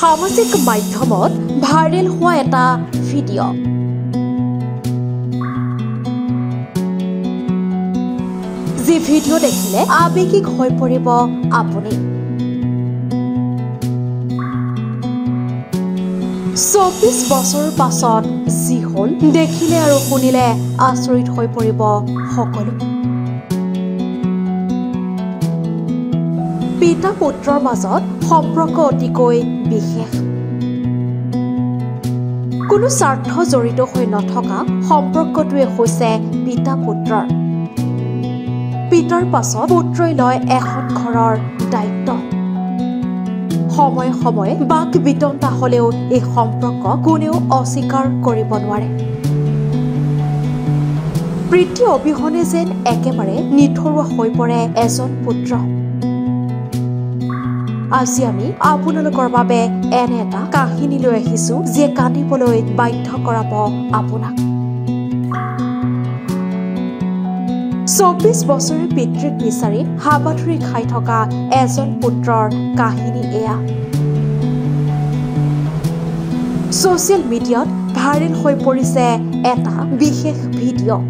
সামাজিক মাধ্যমত ভাইৰেল হোৱা এটা ভিডিঅ' যি ভিডিঅ' দেখিলে আবেগিক হৈ পৰিব আপুনি 24 বছৰৰ পাছত যি হ'ল দেখিলে আৰু শুনিলে আচৰিত হৈ পৰিব সকলো পিতা পুত্ৰৰ মাজত সম্পৰ্ক অতিকৈ বিশেষ কোনো স্বাৰ্থ জড়িত হৈ নথকা সম্পৰ্কটোৱে হৈছে পিতা পুত্ৰৰ পিতাৰ পাছত পুত্ৰই লয় এখন ঘৰৰ দায়িত্ব সময় সময় বাক বিতন্তা হলেও এই সম্পৰ্ক কোনেও অস্বীকাৰ কৰিব নোৱাৰে প্ৰীতি অবিহনে যেন একেবাৰে নিথৰুৱা হৈ পৰে এজন পুত্ৰ আজি আমি আপোনালোকৰ বাবে এনে এটা কাহিনী লৈ আহিছো যিয়ে কান্দিবলৈ বাধ্য কৰাব আপোনাক 24 বছৰৰ পিতৃক বিচাৰি হাবাথুৰি খাই থকা এজন পুত্ৰৰ কাহিনী এয়া সোশ্যাল মিডিয়াত ভাইৰেল হৈ পৰিছে এটা বিশেষ ভিডিঅ'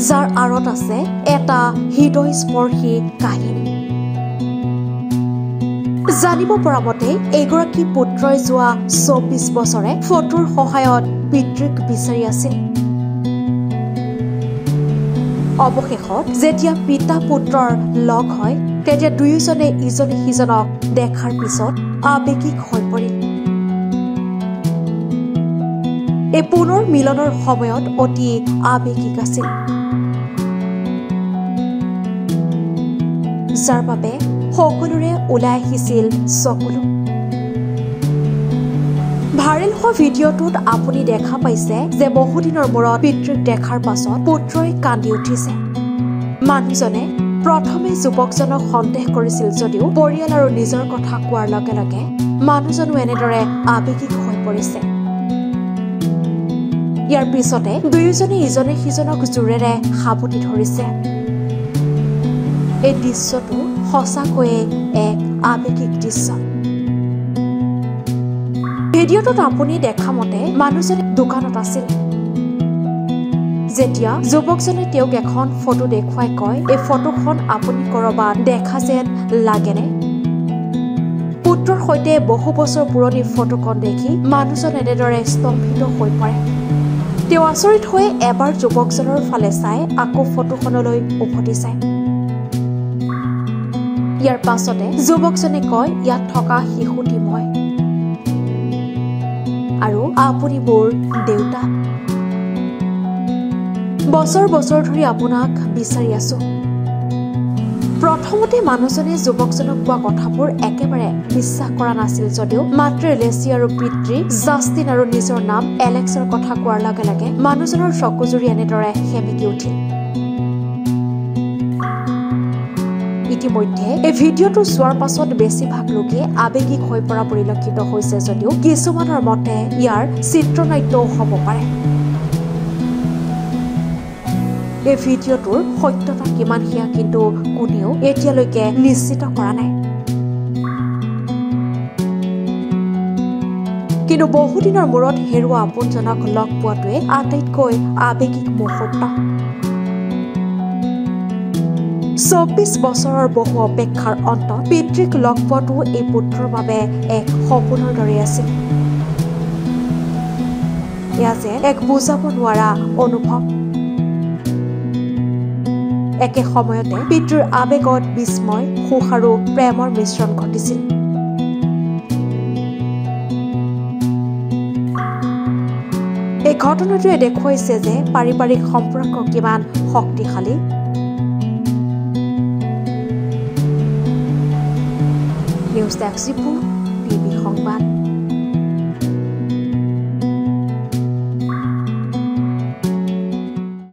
যাৰ আঁৰত আছে এটা হৃদয়স্পৰ্শী কাহিনী জানিব পৰা মতে এগৰাকী পুত্ৰই যোৱা 24 বছৰে ফটোৰ সহায়ত পিতৃক বিচাৰি আছিল অৱশেষত যেতিয়া পিতা পুত্ৰৰ লগ হয় তেতিয়া দুয়োজনে ইজনে সিজনক দেখাৰ পিছত আবেগিক হৈ পৰিল এই পুনৰ মিলনৰ সময়ত অতি আবেগিক আছিল যাৰ বাবে সকলোৰে ওলাই আহিছিল চকুলো ভাইৰেল হোৱা ভিডিঅ'টোত আপুনি দেখা পাইছে যে বহুদিনৰ মূৰত পিতৃক দেখাৰ পাছত পুত্ৰই কান্দি উঠিছে মানুহজনে প্ৰথমে যুৱকজনক সন্দেহ কৰিছিল যদিও পৰিয়াল আৰু নিজৰ কথা কোৱাৰ লগে লগে মানুহজনো এনেদৰে আবেগিক হৈ পৰিছে ইয়াৰ পিছতে দুয়োজনে ইজনে সিজনক জোৰেৰে সাবটি ধৰিছে এই দৃশ্যটো সঁচাকৈয়ে এক আবেগিক দৃশ্য ভিডিঅ'টোত আপুনি দেখা মতে মানুহজনে দোকানত আছিল যেতিয়া যুৱকজনে তেওঁক এখন ফটো দেখুৱাই কয় এই ফটোখন আপুনি কৰবাত দেখা যেন লাগেনে পুত্ৰৰ সৈতে বহু বছৰ পুৰণি ফটোখন দেখি মানুহজন এনেদৰে স্তম্ভিত হৈ পৰে তেওঁ আচৰিত হৈ এবাৰ যুৱকজনৰ ফালে চাই আকৌ ফটোখনলৈ উভতি চায় ইয়াৰ পাছতে যুৱকজনে কয় ইয়াত থকা শিশুটি মই আৰু আপুনি মোৰ দেউতা বছৰ বছৰ ধৰি আপোনাক বিচাৰি আছো প্ৰথমতে মানুহজনে যুৱকজনক কোৱা কথাবোৰ একেবাৰে বিশ্বাস কৰা নাছিল যদিও মাতৃ লেচি আৰু পিতৃ জাষ্টিন আৰু নিজৰ নাম এলেক্সৰ কথা কোৱাৰ লগে লগে মানুহজনৰ চকুজুৰি এনেদৰে সেমেকি উঠিল ইতিমধ্যে এই ভিডিঅ'টো চোৱাৰ পাছত বেছিভাগ লোকে আবেগিক হৈ পৰা পৰিলক্ষিত হৈছে যদিও কিছুমানৰ মতে ইয়াৰ চিত্ৰনাট্যও হ'ব পাৰে এই ভিডিঅ'টোৰ সত্যতা কিমান সেয়া কিন্তু কোনেও এতিয়ালৈকে নিশ্চিত কৰা নাই কিন্তু বহুদিনৰ মূৰত হেৰুৱা আপোনজনক লগ পোৱাটোৱে আটাইতকৈ আবেগিক মুহূৰ্ত 24 বছৰৰ বহু অপেক্ষাৰ অন্তত পিতৃক লগ পোৱাটো এই পুত্ৰৰ বাবে এক সপোনৰ দৰে আছিল এয়া যে এক বুজাব নোৱাৰা অনুভৱ একে সময়তে পিতৃৰ আবেগত বিস্ময় সুখ আৰু প্ৰেমৰ মিশ্ৰণ ঘটিছিল এই ঘটনাটোৱে দেখুৱাইছে যে পাৰিবাৰিক সম্পৰ্ক কিমান শক্তিশালী নিউজ ডেস্ক ৰিপোৰ্ট